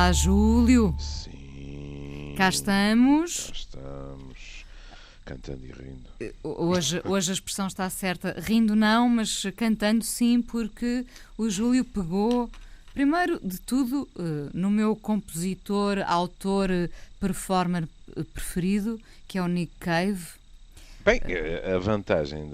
Olá, Júlio. Sim, Cá estamos. cá estamos, cantando e rindo. Hoje a expressão está certa. Rindo não, mas cantando sim, porque o Júlio pegou, primeiro de tudo, no meu compositor, autor, performer preferido, que é o Nick Cave. Bem, a vantagem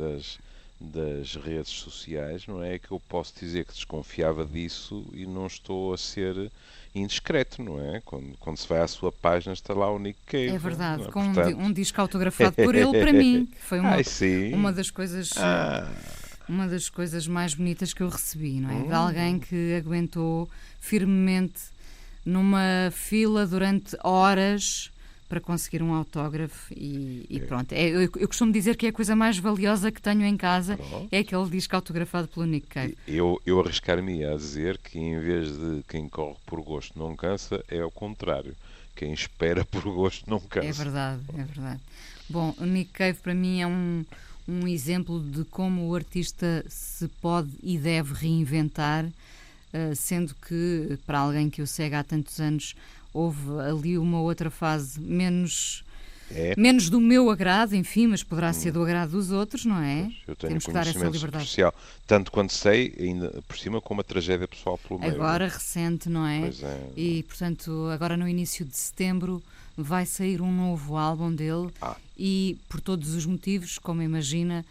das redes sociais, não é que eu posso dizer que desconfiava disso e não estou a ser indiscreto, não é? Quando se vai à sua página está lá o Nick É Cave, verdade, não é? com Portanto, um disco autografado por ele para mim, que foi ai uma sim, das coisas. ah, Uma das coisas mais bonitas que eu recebi, não é? De alguém hum, que aguentou firmemente numa fila durante horas para conseguir um autógrafo e é, pronto. Eu costumo dizer que é a coisa mais valiosa que tenho em casa é pronto. aquele disco autografado pelo Nick Cave. Eu arriscar-me a dizer que em vez de quem corre por gosto não cansa, é ao contrário. Quem espera por gosto não É cansa. verdade, é verdade. Bom, o Nick Cave para mim é um exemplo de como o artista se pode e deve reinventar, sendo que, para alguém que o segue há tantos anos, houve ali uma outra fase É, menos do meu agrado, enfim, mas poderá ser hum, do agrado dos outros, não pois, é? eu tenho Temos que dar essa conhecimento liberdade. superficial, tanto quanto sei, ainda por cima com uma tragédia pessoal pelo meio, não é? Agora recente, não é? Pois é. E, portanto, agora no início de setembro vai sair um novo álbum dele Ah, e, por todos os motivos, como imagina,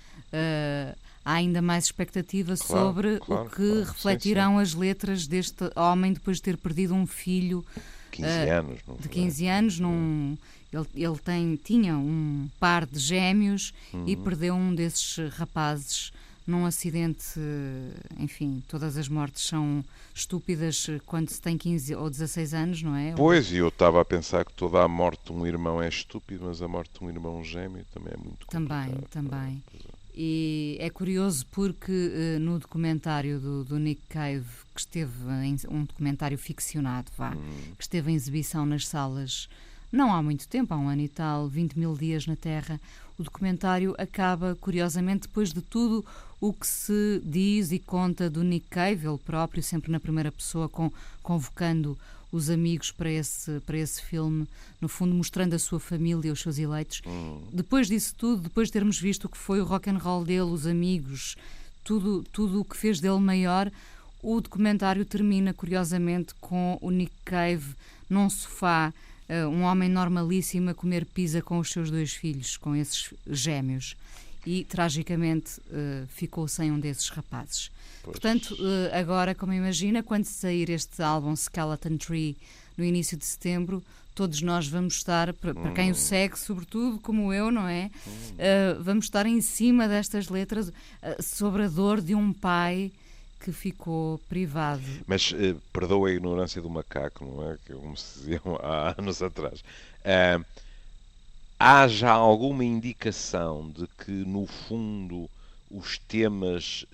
há ainda mais expectativa claro, sobre o claro, que claro. Sim, sim. refletirão as letras deste homem depois de ter perdido um filho 15 anos, não de foi? 15 anos. Tinha um par de gêmeos e Uhum. perdeu um desses rapazes num acidente. Enfim, todas as mortes são estúpidas quando se tem 15 ou 16 anos, não é? Pois, e eu estava a pensar que toda a morte de um irmão é estúpido, mas a morte de um irmão gêmeo também é muito Também, complicado, não é? também. Pois é. E é curioso porque no documentário do Nick Cave, que esteve um documentário ficcionado, vá, Hum, que esteve em exibição nas salas não há muito tempo, há um ano e tal, 20 mil dias na Terra, o documentário acaba, curiosamente, depois de tudo o que se diz e conta do Nick Cave, ele próprio, sempre na primeira pessoa, convocando os amigos para esse filme, no fundo mostrando a sua família, os seus eleitos. hum. Depois disso tudo, depois de termos visto o que foi o rock and roll dele, os amigos, tudo o que fez dele maior, o documentário termina, curiosamente, com o Nick Cave num sofá, um homem normalíssimo a comer pizza com os seus dois filhos, com esses gêmeos. E, tragicamente, ficou sem um desses rapazes. Pois. Portanto, agora, como imagina, quando sair este álbum Skeleton Tree, no início de setembro, todos nós vamos estar, para quem o Hum, segue, sobretudo, como eu, não é? hum. Vamos estar em cima destas letras sobre a dor de um pai que ficou privado. Mas perdoa a ignorância do macaco, não é? Que como se diziam há anos atrás. Ah, há já alguma indicação de que, no fundo, os temas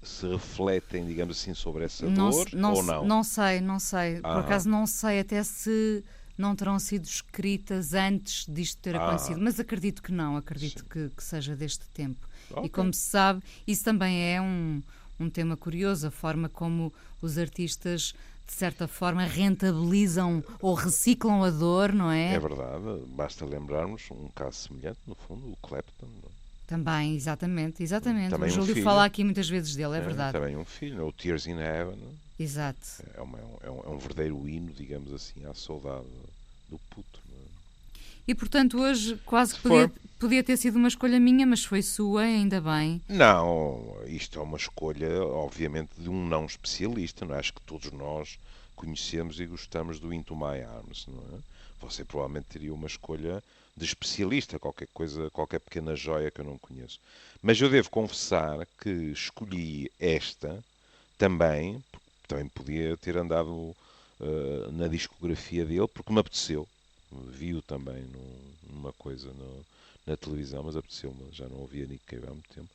se refletem, digamos assim, sobre essa Não, dor ou não? não sei, não sei. Por Ah, acaso não sei até se não terão sido escritas antes disto ter acontecido, ah, mas acredito que não, acredito sim. que seja deste tempo. E Ok. como se sabe, isso também é um tema curioso, a forma como os artistas, de certa forma, rentabilizam ou reciclam a dor, não É é? verdade, basta lembrarmos um caso semelhante, no fundo, o Clapton, não Também, exatamente, é? exatamente. O Também um Júlio fala filho, aqui muitas vezes dele, é verdade. também um filho, o Tears in Heaven, Exato. é um verdadeiro hino, digamos assim, à saudade do puto. Não é? E portanto hoje quase Se que for, podia ter sido uma escolha minha, mas foi sua, ainda bem. não, isto é uma escolha, obviamente, de um não especialista, não é? Acho que todos nós conhecemos e gostamos do Into My Arms, não é? Você provavelmente teria uma escolha de especialista, qualquer coisa, qualquer pequena joia que eu não conheço. Mas eu devo confessar que escolhi esta também, porque também podia ter andado na discografia dele, porque me apeteceu. Vi-o também numa coisa na televisão, mas apeteceu-me, já não ouvia Nick Cave há muito tempo.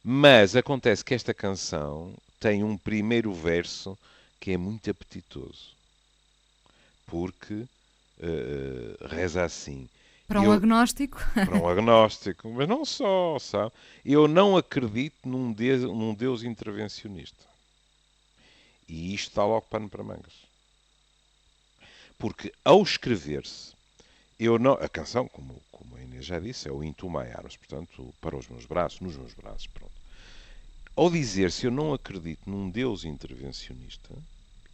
Mas acontece que esta canção tem um primeiro verso que é muito apetitoso, porque reza assim. Para um Eu, agnóstico, para um agnóstico, mas não só, sabe? Eu não acredito num Deus intervencionista. E isto está logo pano para mangas. Porque ao escrever-se, eu não, a canção, como a Inês já disse, é o Into My Arms, portanto, para os meus braços, nos meus braços, pronto. Ao dizer-se eu não acredito num Deus intervencionista,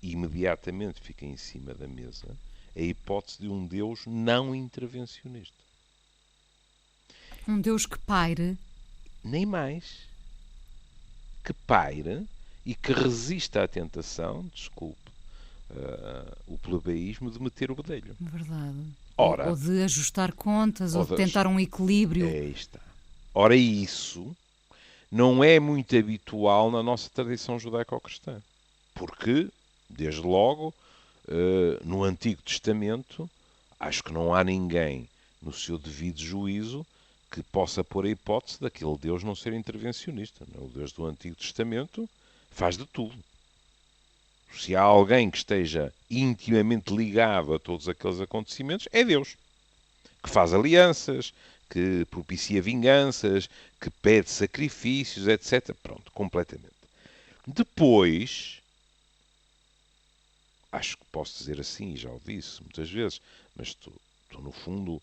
imediatamente fica em cima da mesa a hipótese de um Deus não intervencionista. Um Deus que paire. Nem mais. Que paire e que resista à tentação, desculpe, o plebeísmo, de meter o bedelho. Verdade. Ora, ou de ajustar contas, ou de tentar um equilíbrio. Aí está. Ora, isso não é muito habitual na nossa tradição judaico-cristã. Porque, desde logo, no Antigo Testamento, acho que não há ninguém no seu devido juízo que possa pôr a hipótese daquele Deus não ser intervencionista. O Deus do Antigo Testamento faz de tudo. Se há alguém que esteja intimamente ligado a todos aqueles acontecimentos, é Deus. Que faz alianças, que propicia vinganças, que pede sacrifícios, etc. Pronto, completamente. Depois, acho que posso dizer assim, já o disse muitas vezes, mas estou no fundo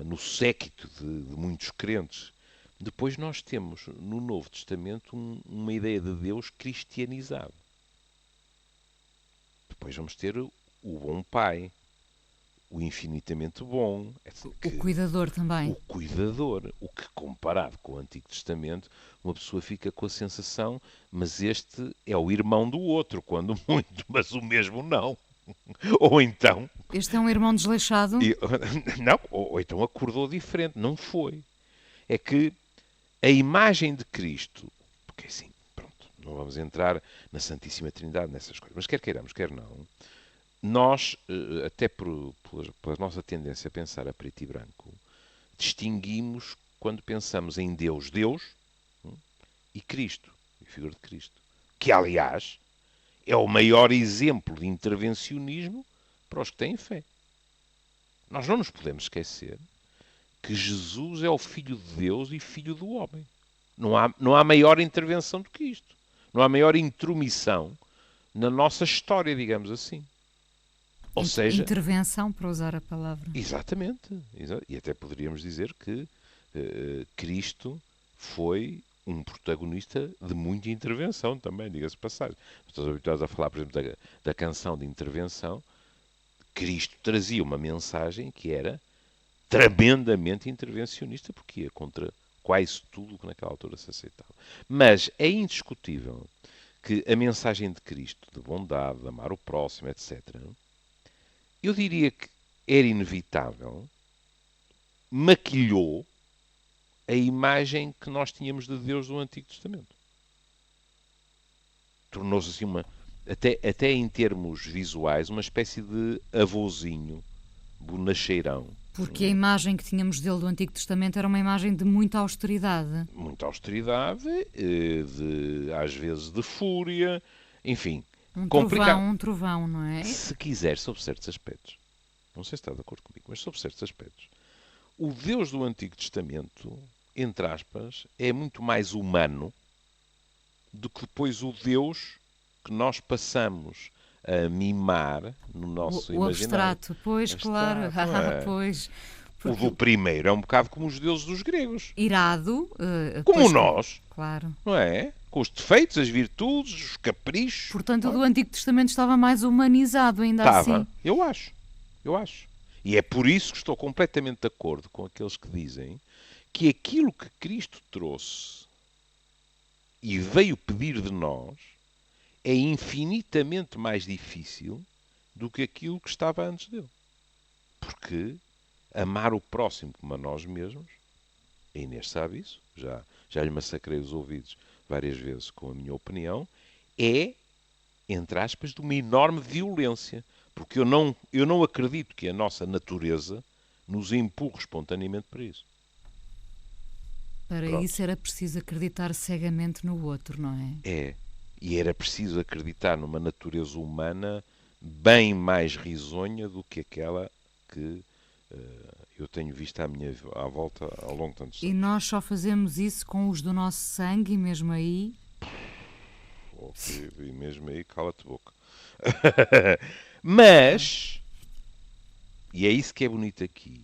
no séquito de muitos crentes. Depois nós temos no Novo Testamento uma ideia de Deus cristianizado. Depois vamos ter o bom Pai, o infinitamente bom. O cuidador também. O cuidador. O que, comparado com o Antigo Testamento, uma pessoa fica com a sensação, mas este é o irmão do outro, quando muito, mas o mesmo não. Ou então... Este é um irmão desleixado? Não, ou então acordou diferente. Não foi. É que a imagem de Cristo, porque assim, pronto, não vamos entrar na Santíssima Trindade, nessas coisas, mas quer queiramos, quer não, nós, até pela nossa tendência a pensar a preto e branco, distinguimos quando pensamos em Deus, e Cristo, a figura de Cristo, que aliás é o maior exemplo de intervencionismo para os que têm fé. Nós não nos podemos esquecer que Jesus é o Filho de Deus e Filho do homem. Não há maior intervenção do que isto. Não há maior intromissão na nossa história, digamos assim. Ou seja... Intervenção, para usar a palavra. Exatamente. E até poderíamos dizer que Cristo foi um protagonista de muita intervenção também, diga-se de passagem. Estamos habituados a falar, por exemplo, da canção de intervenção. Cristo trazia uma mensagem que era tremendamente intervencionista, porque ia contra quase tudo o que naquela altura se aceitava. Mas é indiscutível que a mensagem de Cristo, de bondade, de amar o próximo, etc., eu diria que era inevitável, maquilhou a imagem que nós tínhamos de Deus do Antigo Testamento. Tornou-se assim até em termos visuais, uma espécie de avôzinho, bonacheirão. Porque a imagem que tínhamos dele do Antigo Testamento era uma imagem de muita austeridade. Muita austeridade, às vezes de fúria, enfim. Um trovão, não é? Se quiser, sobre certos aspectos. Não sei se está de acordo comigo, mas sobre certos aspectos. O Deus do Antigo Testamento, entre aspas, é muito mais humano do que depois o Deus que nós passamos a mimar no nosso imaginário. O abstrato, pois, claro. É? Pois, porque... O do primeiro é um bocado como os deuses dos gregos. Irado. Como nós. Claro. Não é? Com os defeitos, as virtudes, os caprichos. Portanto, o do Antigo Testamento estava mais humanizado ainda assim. Eu acho. E é por isso que estou completamente de acordo com aqueles que dizem que aquilo que Cristo trouxe e veio pedir de nós é infinitamente mais difícil do que aquilo que estava antes dele. Porque amar o próximo como a nós mesmos, a Inês sabe isso, já lhe massacrei os ouvidos várias vezes com a minha opinião, é, entre aspas, de uma enorme violência. Porque eu não acredito que a nossa natureza nos empurre espontaneamente para isso. Para isso era preciso acreditar cegamente no outro, não é? É. E era preciso acreditar numa natureza humana bem mais risonha do que aquela que eu tenho visto à volta ao longo de tantos anos. E nós só fazemos isso com os do nosso sangue, e mesmo aí... E mesmo aí, cala-te boca. Mas e é isso que é bonito aqui,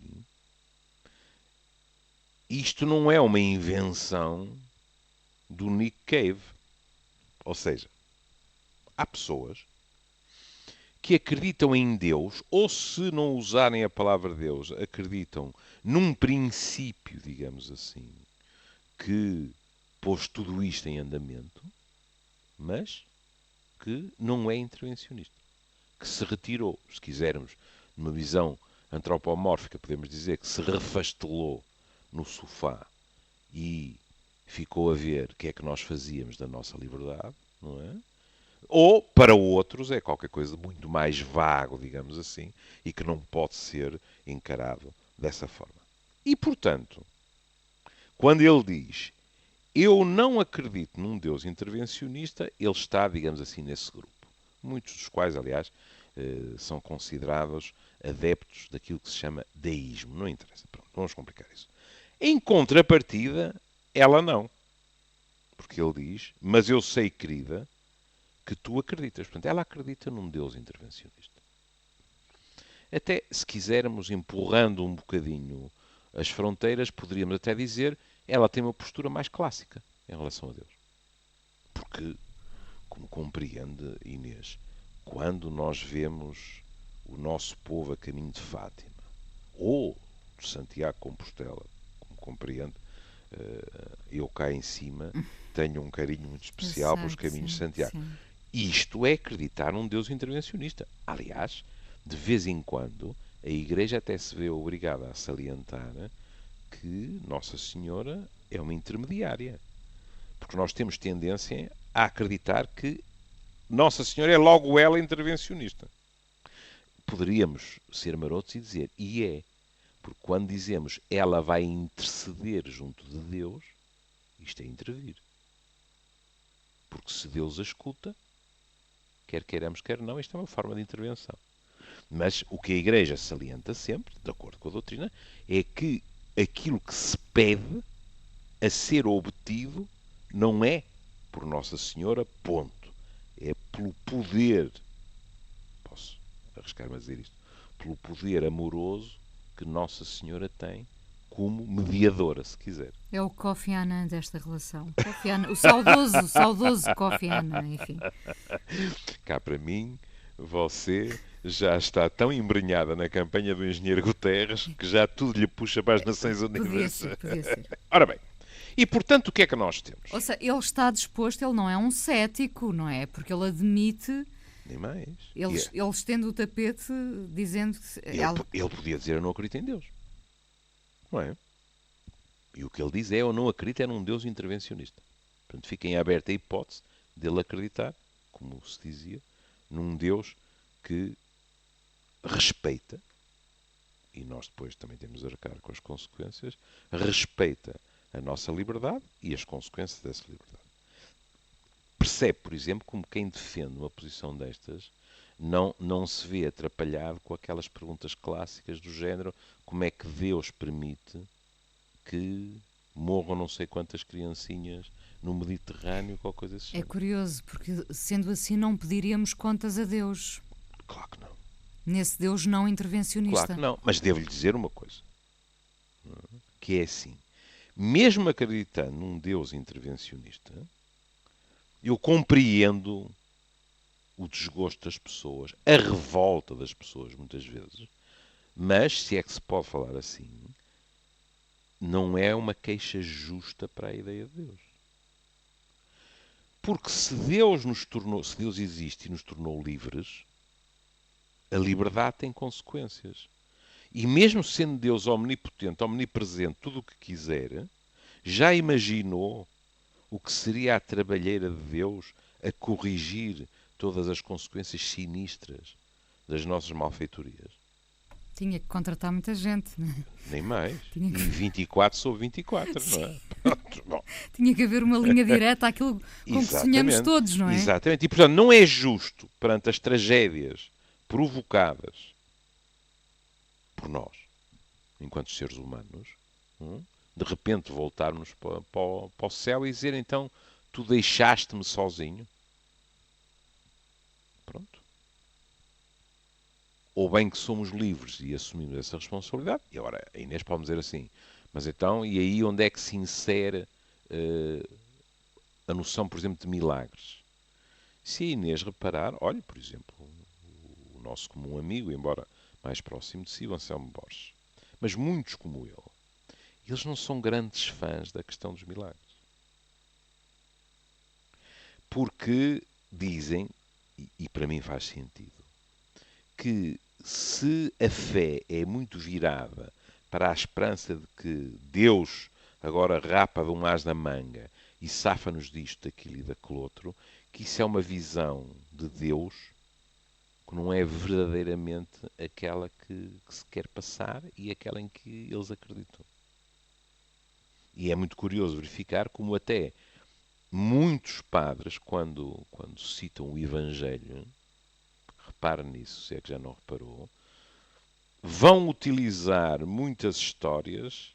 isto não é uma invenção do Nick Cave. Ou seja, há pessoas que acreditam em Deus, ou se não usarem a palavra Deus, acreditam num princípio, digamos assim, que pôs tudo isto em andamento, mas que não é intervencionista. Que se retirou, se quisermos, numa visão antropomórfica, podemos dizer que se refastelou no sofá e ficou a ver o que é que nós fazíamos da nossa liberdade, não é? Ou, para outros, é qualquer coisa muito mais vago, digamos assim, e que não pode ser encarado dessa forma. E, portanto, quando ele diz eu não acredito num Deus intervencionista, ele está, digamos assim, nesse grupo. Muitos dos quais, aliás, são considerados adeptos daquilo que se chama deísmo. Não interessa. Pronto, vamos complicar isso. Em contrapartida, ela não. Porque ele diz, mas eu sei, querida, que tu acreditas. Portanto, ela acredita num Deus intervencionista. Até, se quisermos, empurrando um bocadinho as fronteiras, poderíamos até dizer, ela tem uma postura mais clássica em relação a Deus. Porque, como compreende Inês, quando nós vemos o nosso povo a caminho de Fátima, ou de Santiago de Compostela, como compreende, eu cá em cima tenho um carinho muito especial pelos caminhos de Santiago. Sim. Isto é acreditar num Deus intervencionista. Aliás, de vez em quando, a Igreja até se vê obrigada a salientar que Nossa Senhora é uma intermediária. Porque nós temos tendência a acreditar que Nossa Senhora é logo ela intervencionista. Poderíamos ser marotos e dizer, e é. Porque quando dizemos ela vai interceder junto de Deus, isto é intervir. Porque se Deus a escuta, quer queiramos, quer não, isto é uma forma de intervenção. Mas o que a Igreja salienta sempre, de acordo com a doutrina, é que aquilo que se pede a ser obtido não é por Nossa Senhora, ponto. É pelo poder, posso arriscar-me a dizer isto, pelo poder amoroso que Nossa Senhora tem como mediadora, se quiser. É o Kofi Annan desta relação. Kofi Annan, o saudoso Kofi Annan, enfim. Cá para mim, você já está tão embrenhada na campanha do engenheiro Guterres que já tudo lhe puxa para as Nações Unidas. Podia ser. Ora bem, e portanto o que é que nós temos? Ou seja, ele está disposto, ele não é um cético, não é? Porque ele admite... Nem mais. Ele estende o tapete dizendo que... Ele podia dizer eu não acredito em Deus. Não é? E o que ele diz é eu não acredito num Deus intervencionista. Portanto, fica em aberta a hipótese dele acreditar, como se dizia, num Deus que respeita, e nós depois também temos a arcar com as consequências, respeita a nossa liberdade e as consequências dessa liberdade. Percebe, por exemplo, como quem defende uma posição destas não se vê atrapalhado com aquelas perguntas clássicas do género como é que Deus permite que morram não sei quantas criancinhas no Mediterrâneo ou qualquer coisa assim. É curioso, porque sendo assim não pediríamos contas a Deus. Claro que não. Nesse Deus não intervencionista. Claro que não, mas devo-lhe dizer uma coisa, que é assim, mesmo acreditando num Deus intervencionista, eu compreendo o desgosto das pessoas, a revolta das pessoas, muitas vezes, mas, se é que se pode falar assim, não é uma queixa justa para a ideia de Deus. Porque se Deus existe e nos tornou livres, a liberdade tem consequências. E mesmo sendo Deus omnipotente, omnipresente, tudo o que quiser, já imaginou o que seria a trabalheira de Deus a corrigir todas as consequências sinistras das nossas malfeitorias? Tinha que contratar muita gente, não é? Nem mais. E 24 sobre 24, não é? Pronto, bom. Tinha que haver uma linha direta àquilo com que sonhamos todos, não é? Exatamente. E, portanto, não é justo, perante as tragédias provocadas por nós, enquanto seres humanos, de repente voltarmos para o céu e dizer, então, tu deixaste-me sozinho. Pronto. ou bem que somos livres e assumimos essa responsabilidade. E agora, a Inês pode dizer assim, mas então, e aí onde é que se insere a noção, por exemplo, de milagres? Se a Inês reparar, olhe, por exemplo, o nosso comum amigo, embora mais próximo de si, o Anselmo Borges, mas muitos como ele, eles não são grandes fãs da questão dos milagres. Porque dizem, e para mim faz sentido, que se a fé é muito virada para a esperança de que Deus agora rapa de um as da manga e safa-nos disto, daquilo e daquele outro, que isso é uma visão de Deus que não é verdadeiramente aquela que se quer passar e aquela em que eles acreditam. E é muito curioso verificar como até muitos padres, quando citam o Evangelho, repare nisso, se é que já não reparou, vão utilizar muitas histórias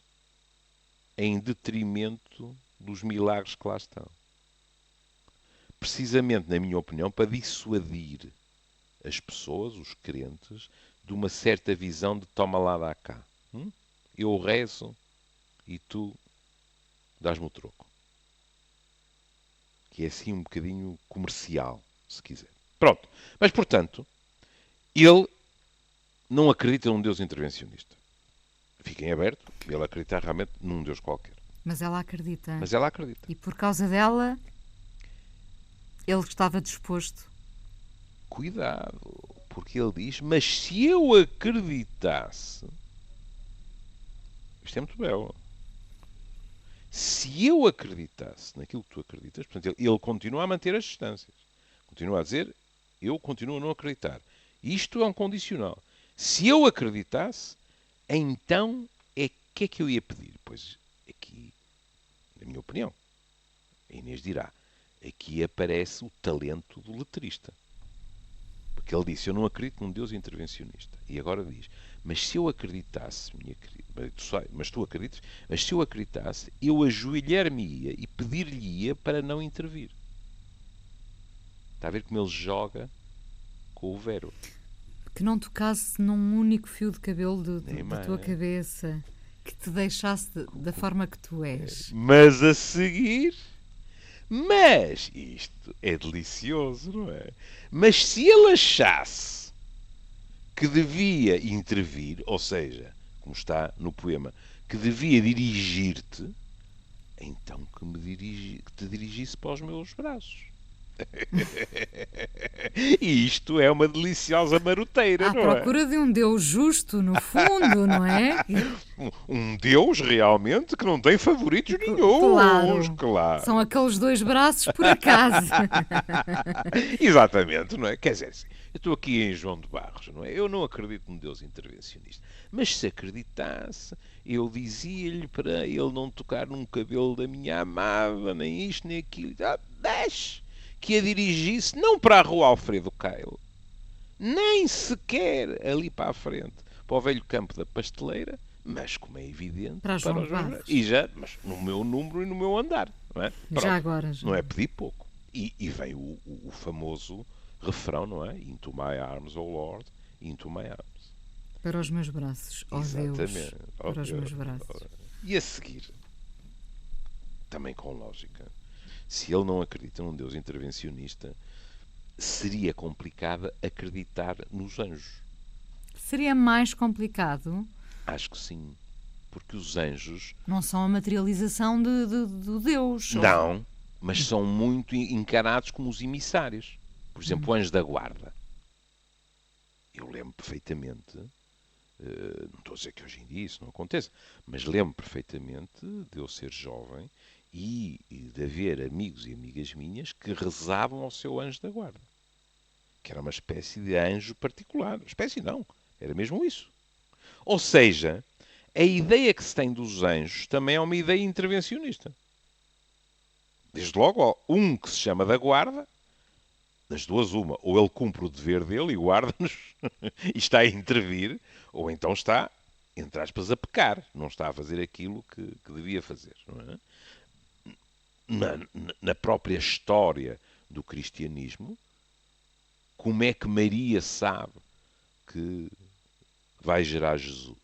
em detrimento dos milagres que lá estão. Precisamente, na minha opinião, para dissuadir as pessoas, os crentes, de uma certa visão de toma lá, dá cá. Eu rezo e tu dás-me o troco. Que é assim um bocadinho comercial, se quiser. Pronto. Mas, portanto, ele não acredita num Deus intervencionista. Fiquem abertos, ele acredita realmente num Deus qualquer. Mas ela acredita. Mas ela acredita. E por causa dela, ele estava disposto. Cuidado, porque ele diz, mas se eu acreditasse... Isto é muito belo. Se eu acreditasse naquilo que tu acreditas, portanto, ele continua a manter as distâncias. Continua a dizer, eu continuo a não acreditar. Isto é um condicional. Se eu acreditasse, então que é que eu ia pedir? Pois aqui, na minha opinião, a Inês dirá, aqui aparece o talento do letrista. Porque ele disse, eu não acredito num Deus intervencionista. E agora diz, mas se eu acreditasse, minha querida, mas tu acreditas, mas se eu acreditasse, eu ajoelhar-me-ia e pedir-lhe-ia para não intervir. Está a ver como ele joga com o verbo. Que não tocasse num único fio de cabelo da tua cabeça, que te deixasse da forma que tu és. Mas a seguir... Mas isto é delicioso, não é? Mas se ele achasse que devia intervir, ou seja, como está no poema, que devia dirigir-te, então que te dirigisse para os meus braços. E isto é uma deliciosa maroteira, À não é? À procura de um Deus justo, no fundo, não é? Um Deus, realmente, que não tem favoritos nenhuns. Claro. São aqueles dois braços por acaso. Exatamente, não é? Quer dizer, eu estou aqui em João de Barros, não é? Eu não acredito num Deus intervencionista. Mas se acreditasse, eu dizia-lhe para ele não tocar num cabelo da minha amada, nem isto, nem aquilo. Deixe que a dirigisse não para a rua Alfredo Caio, nem sequer ali para a frente, para o velho campo da pasteleira, mas, como é evidente, para os Barros. E já, mas no meu número e no meu andar. Não é? Pronto, já agora. Não é pedir pouco. E vem o famoso refrão, não é? Into my arms, oh Lord, into my arms. Para os meus braços, ó Deus. Para os meus braços. E a seguir, também com lógica, se ele não acredita num Deus intervencionista, seria complicado acreditar nos anjos. Seria mais complicado? Acho que sim. Porque os anjos... não são a materialização de Deus. Não, mas são muito encarados como os emissários. Por exemplo, o anjo da guarda. Eu lembro perfeitamente, não estou a dizer que hoje em dia isso não aconteça, mas lembro perfeitamente de eu ser jovem e de haver amigos e amigas minhas que rezavam ao seu anjo da guarda. Que era uma espécie de anjo particular. Espécie não, era mesmo isso. Ou seja, a ideia que se tem dos anjos também é uma ideia intervencionista. Desde logo, um que se chama da guarda, das duas uma, ou ele cumpre o dever dele e guarda-nos e está a intervir, ou então está, entre aspas, a pecar. Não está a fazer aquilo que devia fazer. Não é? Na própria história do cristianismo, como é que Maria sabe que vai gerar Jesus?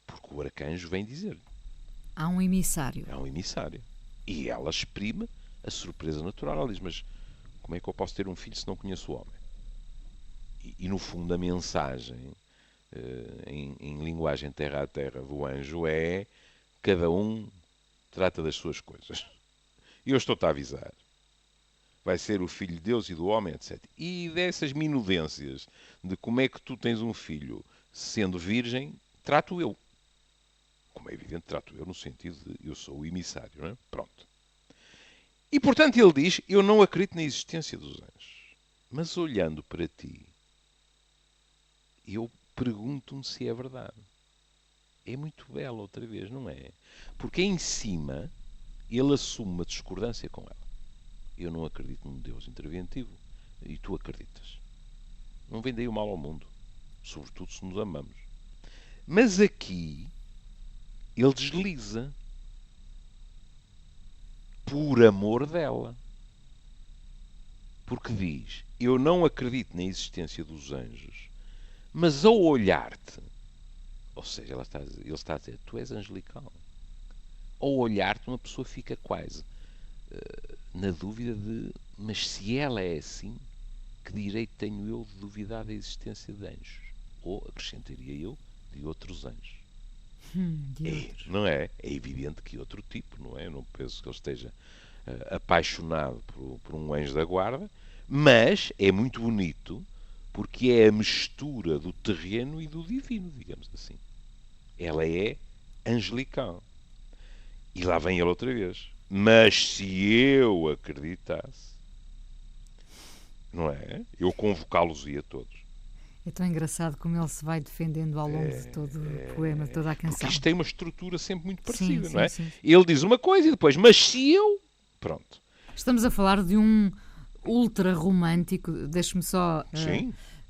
Porque o arcanjo vem dizer. Há um emissário. É um emissário. E ela exprime a surpresa natural. Ela diz, mas como é que eu posso ter um filho se não conheço o homem? E no fundo a mensagem, em linguagem terra a terra do anjo, é cada um trata das suas coisas. E eu estou-te a avisar. Vai ser o filho de Deus e do homem, etc. E dessas minudências de como é que tu tens um filho sendo virgem, trato eu. Como é evidente, trato eu no sentido de eu sou o emissário, não é? Pronto. E, portanto, ele diz, eu não acredito na existência dos anjos. Mas olhando para ti, eu pergunto-me se é verdade. É muito belo, outra vez, não é? Porque em cima, ele assume uma discordância com ela. Eu não acredito num Deus interventivo. E tu acreditas. Não vem daí o mal ao mundo. Sobretudo se nos amamos. Mas aqui, ele desliza. Por amor dela. Porque diz, eu não acredito na existência dos anjos, mas ao olhar-te, ou seja, ele está a dizer, tu és angelical. Ao olhar-te, uma pessoa fica quase na dúvida de, mas se ela é assim, que direito tenho eu de duvidar da existência de anjos? Ou, acrescentaria eu, de outros anjos. Não é? É evidente que outro tipo, não é? Eu não penso que ele esteja apaixonado por um anjo da guarda, mas é muito bonito porque é a mistura do terreno e do divino, digamos assim. Ela é angelical. E lá vem ele outra vez. Mas se eu acreditasse, não é? Eu convocá-los-ia todos. É tão engraçado como ele se vai defendendo ao longo de todo o poema, de toda a canção. Porque isto tem uma estrutura sempre muito parecida, sim, não é? Sim. Ele diz uma coisa e depois, mas se eu... Pronto. Estamos a falar de um ultra romântico. Deixe-me só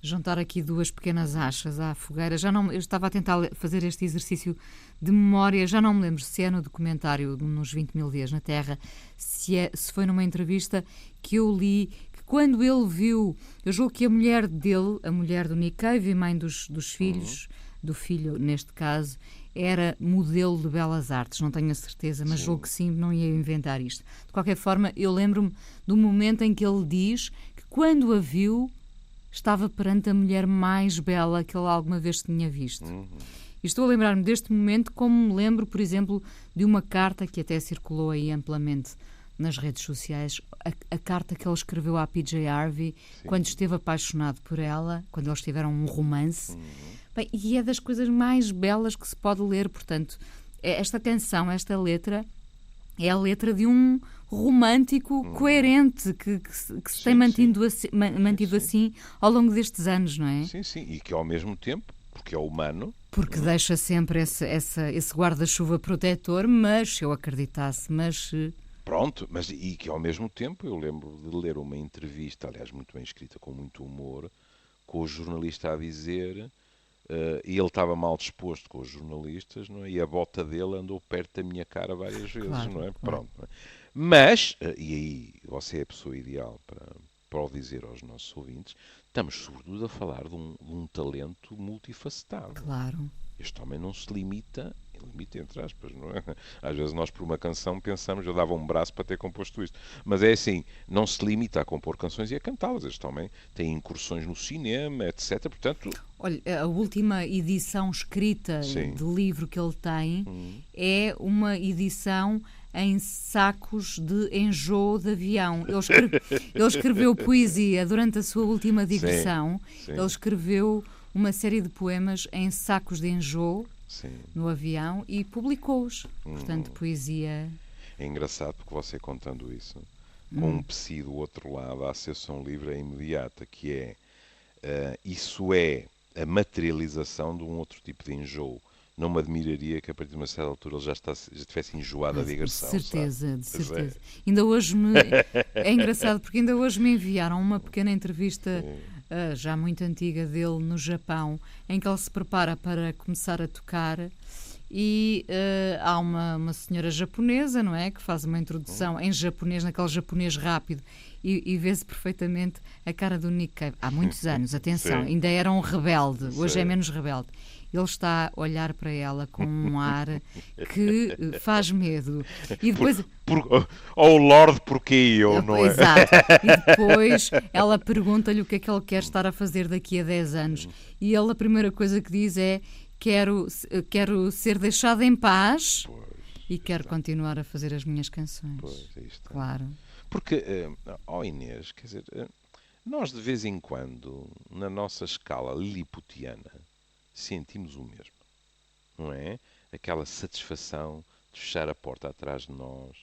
juntar aqui duas pequenas achas à fogueira. Eu estava a tentar fazer este exercício de memória, já não me lembro se é no documentário nos 20 mil dias na Terra, se foi numa entrevista que eu li, que quando ele viu, eu julgo que a mulher dele, a mulher do Nick Cave e mãe dos filhos, do filho neste caso, era modelo de belas artes, não tenho a certeza, mas julgo que sim, não ia inventar isto. De qualquer forma, eu lembro-me do momento em que ele diz que quando a viu, estava perante a mulher mais bela que ele alguma vez tinha visto. E estou a lembrar-me deste momento como me lembro, por exemplo, de uma carta que até circulou aí amplamente nas redes sociais, a carta que ele escreveu à PJ Harvey quando esteve apaixonado por ela, quando eles tiveram um romance. Bem, e é das coisas mais belas que se pode ler, portanto, esta canção, esta letra, é a letra de um romântico coerente que se tem mantido assim ao longo destes anos, não é? Sim, sim, e que ao mesmo tempo, porque é humano... Porque deixa sempre esse guarda-chuva protetor, mas se eu acreditasse, mas... Pronto, mas e que ao mesmo tempo eu lembro de ler uma entrevista, aliás, muito bem escrita, com muito humor, com o jornalista a dizer... e ele estava mal disposto com os jornalistas, não é? E a bota dele andou perto da minha cara várias vezes, claro, não é? Claro. Pronto. Não é? Mas, e aí você é a pessoa ideal para o dizer aos nossos ouvintes, estamos sobretudo a falar de um talento multifacetado. Claro. Este homem não se limita entre aspas, não é? Às vezes nós por uma canção pensamos, eu dava um braço para ter composto isto. Mas é assim, não se limita a compor canções e a cantá-las. Este homem tem incursões no cinema, etc. Portanto... Olha, a última edição escrita de livro que ele tem é uma edição em sacos de enjoo de avião. Ele escreveu poesia durante a sua última digressão. Ele escreveu uma série de poemas em sacos de enjoo no avião e publicou-os. Portanto, poesia... É engraçado porque você contando isso, com um psi do outro lado, a associação livre é imediata, que é isso é a materialização de um outro tipo de enjoo. Não me admiraria que a partir de uma certa altura ele já estivesse enjoado a digressão. De certeza. É. Ainda hoje é engraçado porque ainda hoje me enviaram uma pequena entrevista já muito antiga dele no Japão, em que ele se prepara para começar a tocar e há uma senhora japonesa, não é? Que faz uma introdução em japonês, naquele japonês rápido, e vê-se perfeitamente a cara do Nick Cave. Há muitos anos, atenção, Sim. ainda era um rebelde, hoje é Sim. menos rebelde. Ele está a olhar para ela com um ar que faz medo. E depois... Oh Lord, porque eu, não é? Exato. E depois ela pergunta-lhe o que é que ele quer estar a fazer daqui a 10 anos. E ele, a primeira coisa que diz é: quero ser deixado em paz e quero continuar a fazer as minhas canções. Pois, isto. Claro. Porque, Inês, quer dizer, nós de vez em quando, na nossa escala liliputiana, sentimos o mesmo, não é? Aquela satisfação de fechar a porta atrás de nós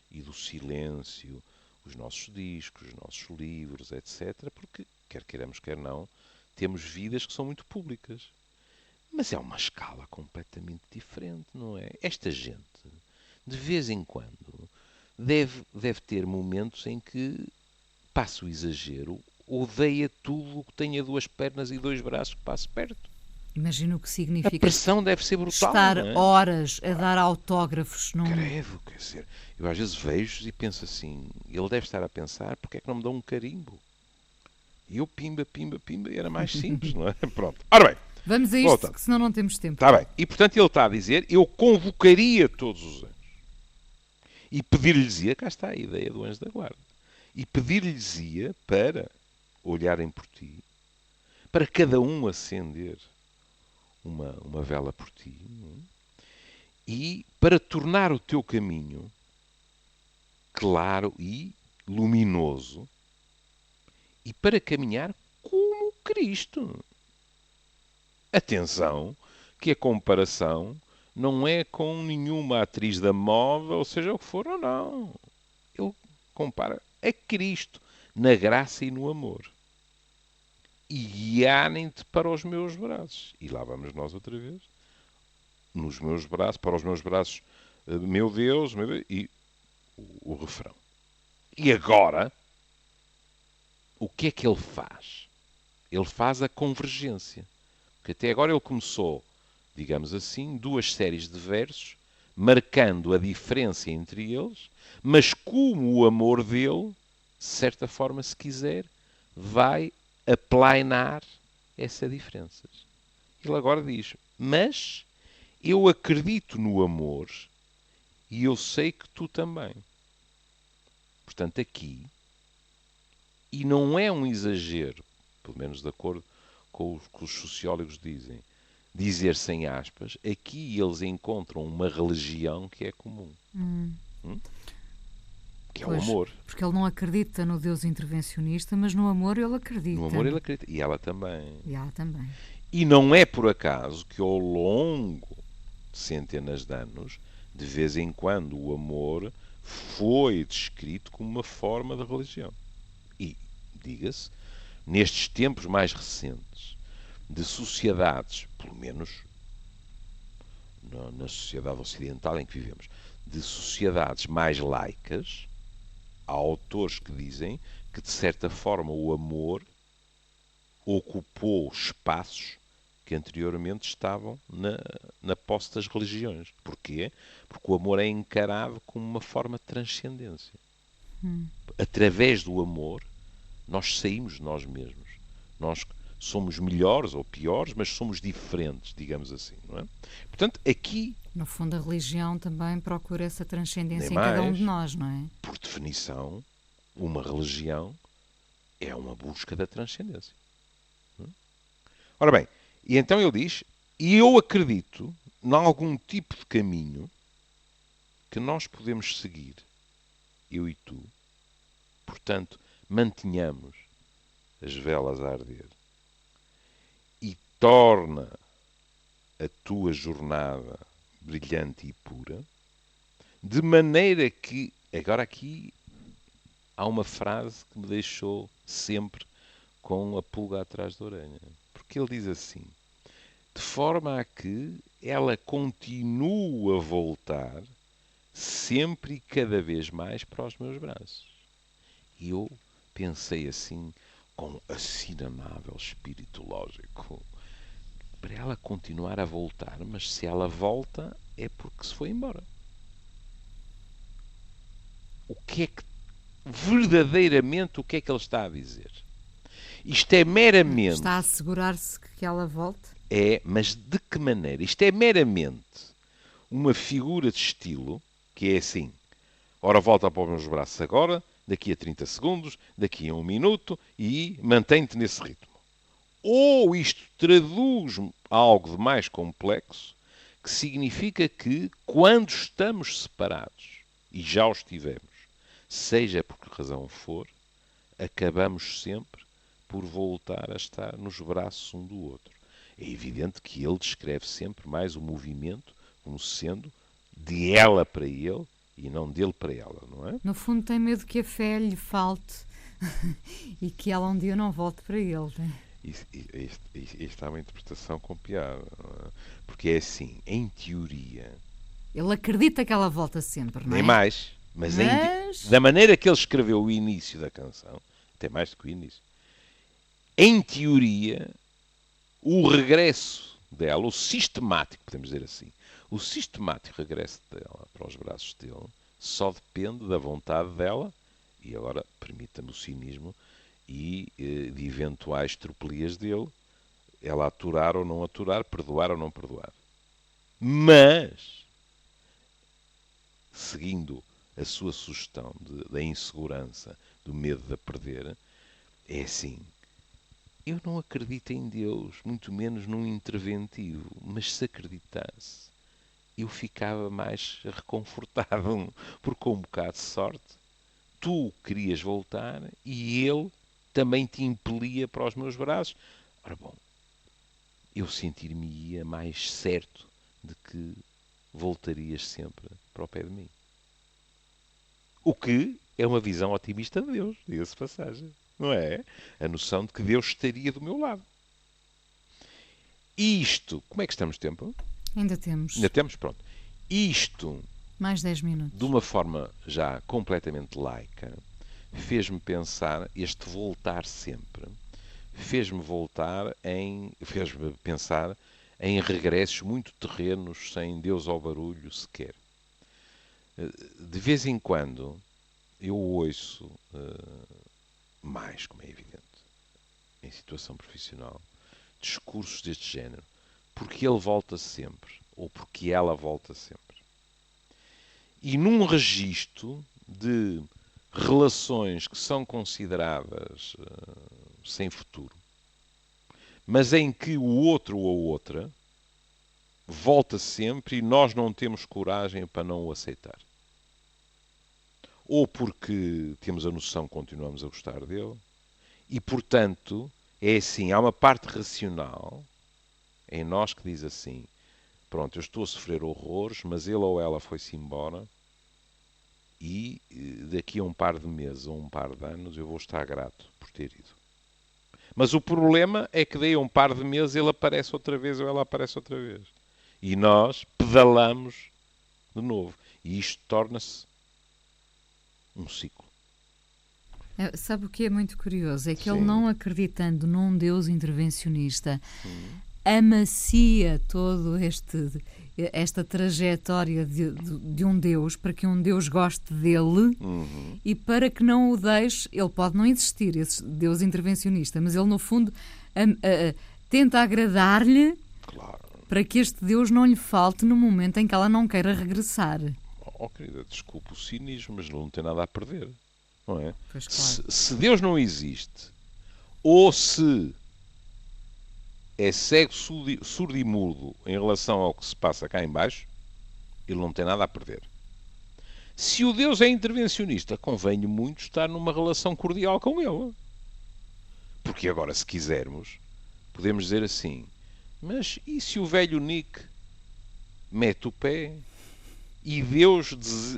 e do silêncio, os nossos discos, os nossos livros, etc. Porque, quer queiramos, quer não, temos vidas que são muito públicas. Mas é uma escala completamente diferente, não é? Esta gente, de vez em quando, deve ter momentos em que passa o exagero, odeia tudo o que tenha duas pernas e dois braços que passe perto. Imagino o que A significa pressão deve ser brutal, estar não é? horas a dar autógrafos. Não... Crevo, quer dizer, eu às vezes vejo e penso assim, ele deve estar a pensar, porque é que não me dão um carimbo? E eu pimba, pimba, pimba, e era mais simples, não é? Pronto. Ora bem, Vamos a isto, voltando. que senão não temos tempo. Está bem. E portanto ele está a dizer, eu convocaria todos os anjos. E pedir-lhes-ia, cá está a ideia do anjo da guarda, e pedir-lhes-ia para olharem por ti, para cada um acender uma vela por ti, e para tornar o teu caminho claro e luminoso, e para caminhar como Cristo. Atenção, que a comparação não é com nenhuma atriz da moda, ou seja o que for, ou não. Ele compara a Cristo na graça e no amor. E guiarem-te para os meus braços. E lá vamos nós outra vez. Nos meus braços, para os meus braços, meu Deus, e o refrão. E agora, o que é que ele faz? Ele faz a convergência. Porque até agora ele começou, digamos assim, duas séries de versos, marcando a diferença entre eles, mas como o amor dele, de certa forma, se quiser, vai aplainar essa diferença. Ele agora diz, mas eu acredito no amor e eu sei que tu também. Portanto, aqui, e não é um exagero, pelo menos de acordo com o que os sociólogos dizem, dizer sem aspas, aqui eles encontram uma religião que é comum. Que é o amor. Porque ele não acredita no Deus intervencionista, mas no amor ele acredita. No amor ele acredita. E ela também. E ela também. E não é por acaso que ao longo de centenas de anos, de vez em quando, o amor foi descrito como uma forma de religião. E, diga-se, nestes tempos mais recentes, de sociedades, pelo menos na sociedade ocidental em que vivemos, de sociedades mais laicas, há autores que dizem que, de certa forma, o amor ocupou espaços que anteriormente estavam na posse das religiões. Porquê? Porque o amor é encarado como uma forma de transcendência. Através do amor, nós saímos de nós mesmos. Nós somos melhores ou piores, mas somos diferentes, digamos assim. Não é? Portanto, aqui... No fundo, a religião também procura essa transcendência em mais, cada um de nós, não é? Por definição, uma religião é uma busca da transcendência. Ora bem, e então ele diz, e eu acredito em algum tipo de caminho que nós podemos seguir, eu e tu. Portanto, mantenhamos as velas a arder e torna a tua jornada brilhante e pura, de maneira que, agora aqui há uma frase que me deixou sempre com a pulga atrás da orelha. Porque ele diz assim, de forma a que ela continue a voltar sempre e cada vez mais para os meus braços. E eu pensei assim, com assinamável espírito lógico, para ela continuar a voltar, mas se ela volta, é porque se foi embora. O que é que, verdadeiramente, o que é que ele está a dizer? Isto é meramente... Está a assegurar-se que ela volte? É, mas de que maneira? Isto é meramente uma figura de estilo, que é assim, ora volta para os meus braços agora, daqui a 30 segundos, daqui a 1 minuto, e mantém-te nesse ritmo. Ou isto traduz algo de mais complexo, que significa que, quando estamos separados, e já o estivemos, seja por que razão for, acabamos sempre por voltar a estar nos braços um do outro. É evidente que ele descreve sempre mais o movimento como sendo de ela para ele e não dele para ela, não é? No fundo tem medo que a fé lhe falte e que ela um dia não volte para ele. Isto é uma interpretação com piada, não é? Porque é assim, em teoria... Ele acredita que ela volta sempre, não é? Nem mais, mas... da maneira que ele escreveu o início da canção, até mais do que o início, em teoria, o regresso dela, o sistemático, podemos dizer assim, o sistemático regresso dela para os braços dele só depende da vontade dela, e agora permita-me o cinismo, e de eventuais tropelias dele, ela aturar ou não aturar, perdoar ou não perdoar. Mas, seguindo a sua sugestão da insegurança, do medo de a perder, é assim, eu não acredito em Deus, muito menos num interventivo, mas se acreditasse, eu ficava mais reconfortado, porque com um bocado de sorte, tu querias voltar e ele também te impelia para os meus braços. Ora bom, eu sentir-me-ia mais certo de que voltarias sempre para o pé de mim. O que é uma visão otimista de Deus, diga-se passagem. Não é? A noção de que Deus estaria do meu lado. Isto, como é que estamos de tempo? Ainda temos. Ainda temos, pronto. Isto, mais 10 minutos. De uma forma já completamente laica, fez-me pensar, este voltar sempre, fez-me pensar em regressos muito terrenos, sem Deus ao barulho sequer. De vez em quando, eu ouço... mais, como é evidente, em situação profissional, discursos deste género, porque ele volta sempre, ou porque ela volta sempre. E num registro de relações que são consideradas sem futuro, mas em que o outro ou a outra volta sempre e nós não temos coragem para não o aceitar. Ou porque temos a noção que continuamos a gostar dele, e, portanto, é assim, há uma parte racional em nós que diz assim, pronto, eu estou a sofrer horrores, mas ele ou ela foi-se embora, e daqui a um par de meses ou um par de anos eu vou estar grato por ter ido. Mas o problema é que daí a um par de meses ele aparece outra vez ou ela aparece outra vez. E nós pedalamos de novo. E isto torna-se um ciclo. Sabe o que é muito curioso? É que ele, não acreditando num Deus intervencionista, amacia todo esta trajetória de um Deus, para que um Deus goste dele e para que não o deixe. Ele pode não existir, esse Deus intervencionista, mas ele, no fundo, tenta agradar-lhe, claro, para que este Deus não lhe falte no momento em que ela não queira regressar. Oh, querida, desculpa o cinismo, mas não tem nada a perder, não é? Pois, claro. Se Deus não existe, ou se é cego, surdo e mudo em relação ao que se passa cá em baixo, ele não tem nada a perder. Se o Deus é intervencionista, convém muito estar numa relação cordial com ele. Porque agora, se quisermos, podemos dizer assim, mas e se o velho Nick mete o pé e Deus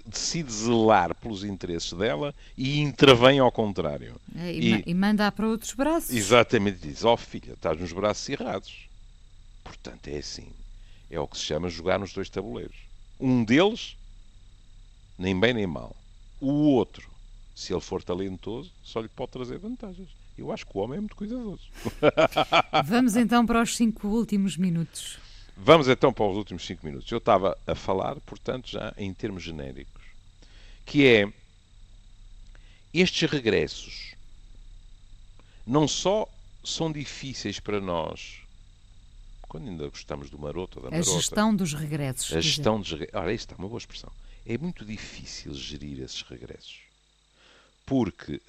decide zelar pelos interesses dela e intervém ao contrário? E manda para outros braços. Exatamente, diz, filha, estás nos braços errados. Portanto, é assim. É o que se chama jogar nos dois tabuleiros. Um deles, nem bem nem mal. O outro, se ele for talentoso, só lhe pode trazer vantagens. Eu acho que o homem é muito cuidadoso. Vamos então para os 5 últimos minutos. Vamos então para os últimos 5 minutos. Eu estava a falar, portanto, já em termos genéricos, que é estes regressos não só são difíceis para nós, quando ainda gostamos do maroto ou da A marota. gestão dos regressos. A gestão dos regressos. Ora, isto está uma boa expressão. É muito difícil gerir esses regressos. Porque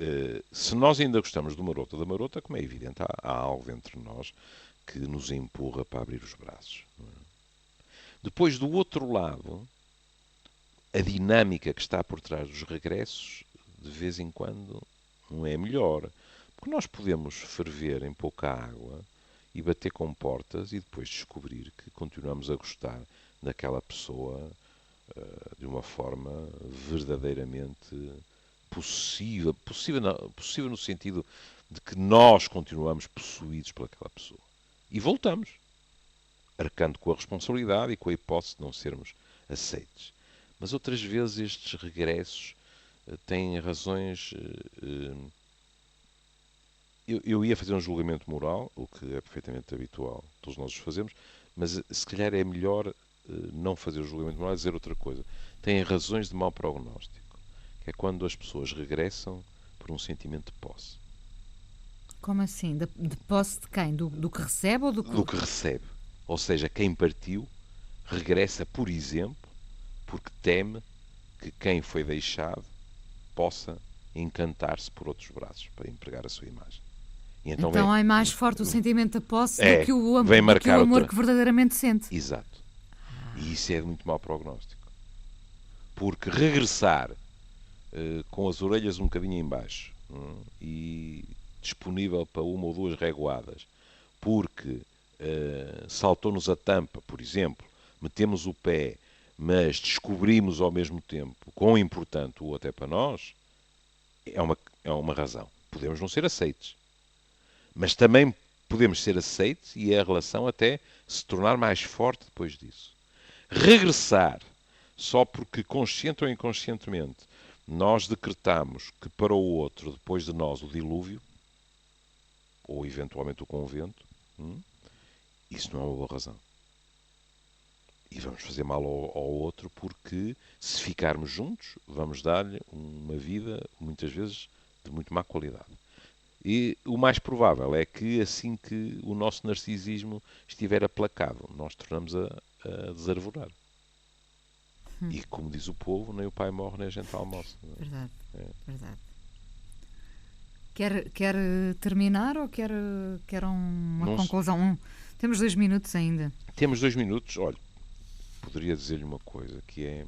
se nós ainda gostamos do maroto ou da marota, como é evidente, há algo entre nós que nos empurra para abrir os braços. Depois, do outro lado, a dinâmica que está por trás dos regressos, de vez em quando, não é melhor. Porque nós podemos ferver em pouca água e bater com portas e depois descobrir que continuamos a gostar daquela pessoa de uma forma verdadeiramente possível. Possível no sentido de que nós continuamos possuídos pelaquela pessoa. E voltamos, arcando com a responsabilidade e com a hipótese de não sermos aceites. Mas outras vezes estes regressos têm razões... Eu ia fazer um julgamento moral, o que é perfeitamente habitual, todos nós os fazemos, mas se calhar é melhor não fazer o julgamento moral e dizer outra coisa. Tem razões de mau prognóstico, que é quando as pessoas regressam por um sentimento de posse. Como assim? De posse de quem? Do que recebe ou do que... Do que recebe. Ou seja, quem partiu regressa, por exemplo, porque teme que quem foi deixado possa encantar-se por outros braços, para empregar a sua imagem. E Então vem, é mais forte o sentimento da posse do que o amor que verdadeiramente sente. Exato. E isso é de muito mau prognóstico. Porque regressar com as orelhas um bocadinho em baixo e disponível para uma ou duas reguadas, porque saltou-nos a tampa, por exemplo, metemos o pé, mas descobrimos ao mesmo tempo quão importante o outro é para nós, é uma razão. Podemos não ser aceites. Mas também podemos ser aceites e a relação até se tornar mais forte depois disso. Regressar só porque, consciente ou inconscientemente, nós decretamos que para o outro, depois de nós, o dilúvio, ou eventualmente o convento, isso não é uma boa razão. E vamos fazer mal ao outro porque, se ficarmos juntos, vamos dar-lhe uma vida, muitas vezes, de muito má qualidade. E o mais provável é que, assim que o nosso narcisismo estiver aplacado, nós tornamos a desarvorar. E, como diz o povo, nem o pai morre, nem a gente almoça. Verdade, verdade. Quer terminar ou quer uma conclusão? Temos 2 minutos ainda. Temos 2 minutos. Olha, poderia dizer-lhe uma coisa, que é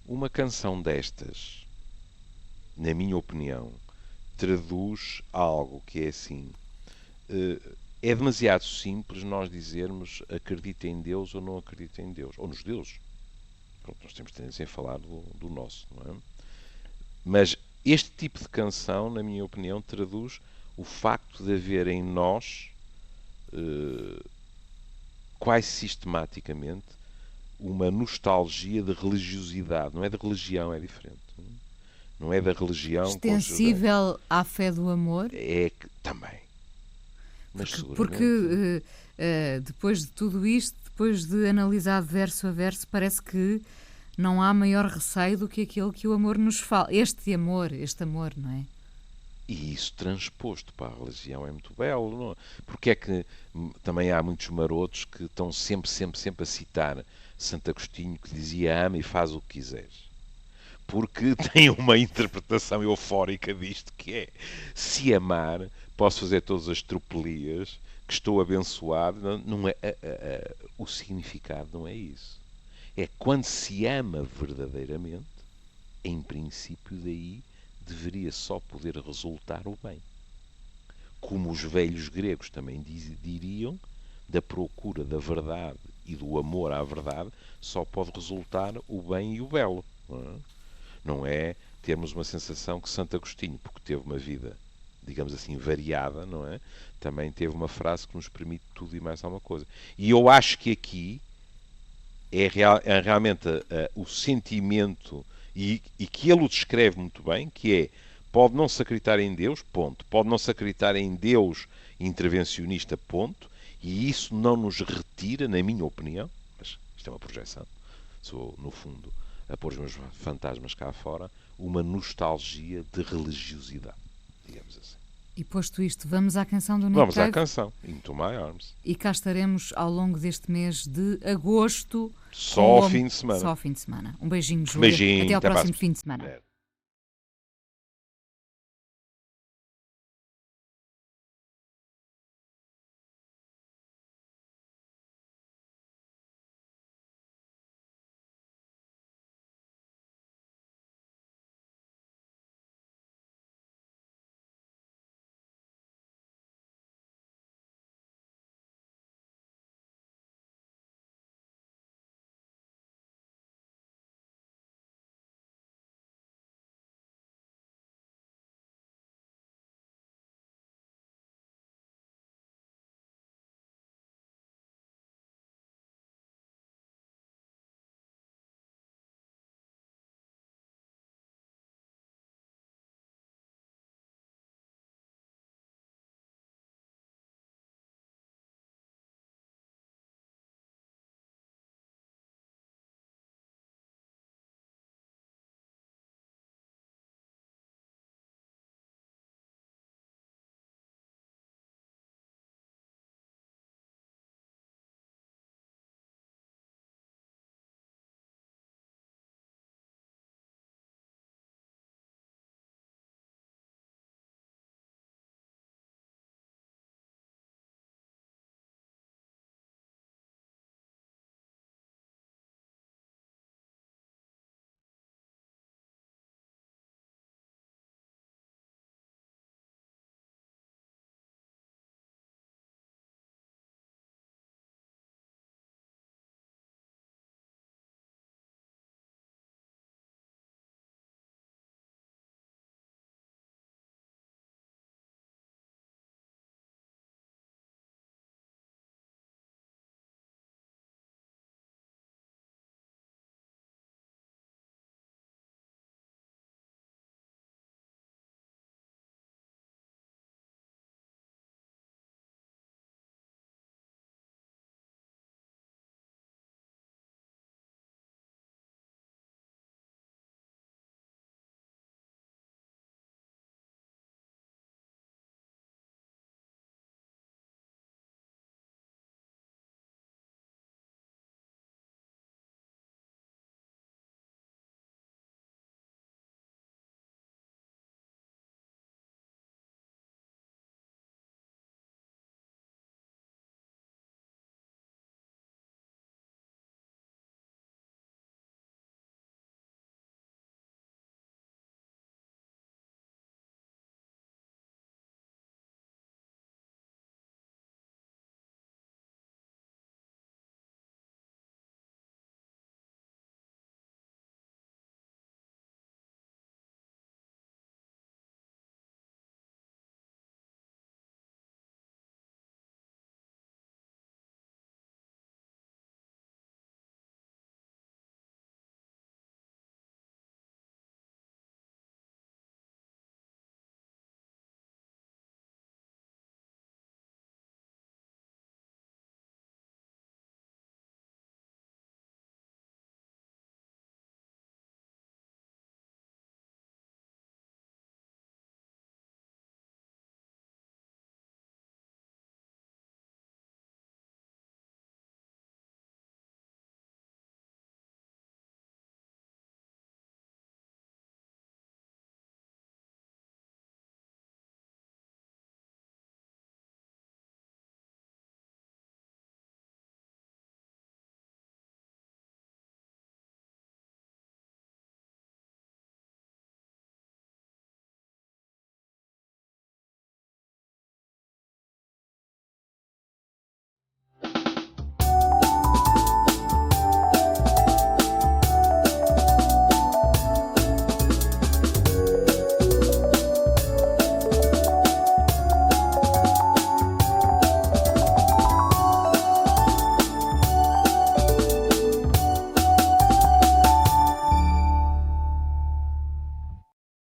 uma canção destas, na minha opinião, traduz algo que é assim. É demasiado simples nós dizermos acredita em Deus ou não acredita em Deus, ou nos deuses. Pronto, nós temos tendência a falar do nosso, não é? Mas este tipo de canção, na minha opinião, traduz o facto de haver em nós, quase sistematicamente, uma nostalgia de religiosidade. Não é de religião, é diferente. Não é da religião... Extensível à fé do amor? É que também. Mas porque depois de tudo isto, depois de analisar verso a verso, parece que não há maior receio do que aquele que o amor nos fala. Este amor, não é? E isso transposto para a religião é muito belo, não é? Porque é que também há muitos marotos que estão sempre a citar Santo Agostinho, que dizia ama e faz o que quiseres. Porque tem uma interpretação eufórica disto, que é, se amar, posso fazer todas as tropelias, que estou abençoado. Não é, o significado não é isso. É quando se ama verdadeiramente, em princípio daí deveria só poder resultar o bem. Como os velhos gregos também diriam, da procura da verdade e do amor à verdade, só pode resultar o bem e o belo. Não é termos uma sensação que Santo Agostinho, porque teve uma vida, digamos assim, variada, não é? Também teve uma frase que nos permite tudo e mais alguma coisa. E eu acho que aqui é realmente o sentimento, e que ele o descreve muito bem, que é, pode não se acreditar em Deus, ponto. Pode não se acreditar em Deus intervencionista, ponto. E isso não nos retira, na minha opinião, mas isto é uma projeção, sou, no fundo, a pôr os meus fantasmas cá fora, uma nostalgia de religiosidade, digamos assim. E posto isto, vamos à canção do Nick Vamos à Cave canção, Into My Arms. e cá estaremos ao longo deste mês de agosto. Só ao fim de semana. Só ao fim de semana. Um beijinho, Júlia. Beijinho, Até ao até para a próximo fim de semana. semana.